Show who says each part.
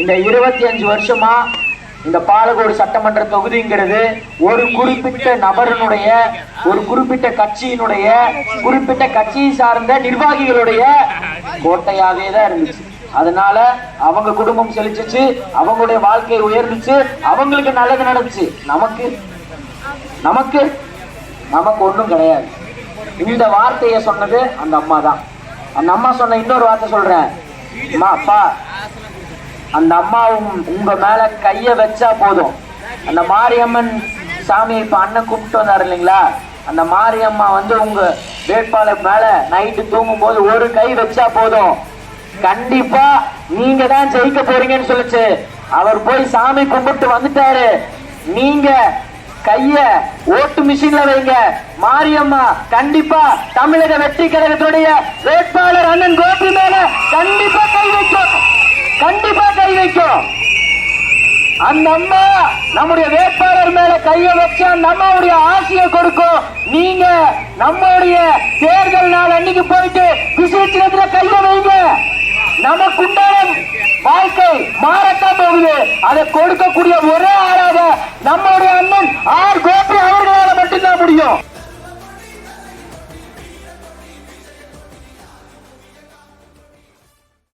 Speaker 1: இந்த 25 வருஷமா இந்த பாலக்கோடு சட்டமன்ற தொகுதிங்கிறது ஒரு குறிப்பிட்ட நபரனுடைய, ஒரு குறிப்பிட்ட கட்சியினுடைய, குறிப்பிட்ட கட்சியை சார்ந்த நிர்வாகிகளுடைய கோட்டையாவே தான் இருந்துச்சு. அதனால அவங்க குடும்பம் செழிச்சிச்சு, அவங்களுடைய வாழ்க்கை உயர்ந்துச்சு, அவங்களுக்கு நல்லது நடந்துச்சு. நமக்கு நமக்கு நமக்கு ஒண்ணும் கிடையாது. இந்த வார்த்தையை சொன்னது அந்த அம்மா தான். அந்த அம்மா சொன்ன இன்னொரு வார்த்தை சொல்றேன், அம்மா அப்பா அந்த அம்மா உங்க மேல கைய வச்சா போதும். அந்த மாரியம்மன் சாமியை இப்ப அண்ணன் கூப்பிட்டு வந்தாரு இல்லைங்களா, அந்த மாரியம்மா உங்க வேட்பாளர் மேல நைட்டு தூங்கும் போது ஒரு கை வச்சா போதும், கண்டிப்பா நீங்க தான் ஜெயிக்க போறீங்கன்னு சொல்லுச்சு. அவர் போய் சாமி கும்பிட்டு வந்துட்டாரு. நீங்க கைய ஓட்டு மிஷின்ல வைங்க, மாரியம்மா கண்டிப்பா தமிழக வெற்றி கழகத்துடைய வேட்பாளர் அண்ணன் கோபி மேல கண்டிப்பா கை வைக்கும், கண்டிப்பா கை வைக்கும். அந்த அம்மா நம்முடைய வேட்பாளர் மேல கைய வச்சு அந்த அம்மாவுடைய ஆசையை கொடுக்கும். நீங்க நம்முடைய தேர்தல் நாள் அன்னைக்கு போயிட்டு விசேஷத்துல கைய வைங்க, நமக்குண்டான வாழ்க்கை மாறத்தான் போகுது. அதை கொடுக்கக்கூடிய ஒரே ஆளாக நம்முடைய அண்ணன் ஆர் கோபி அவர்கள்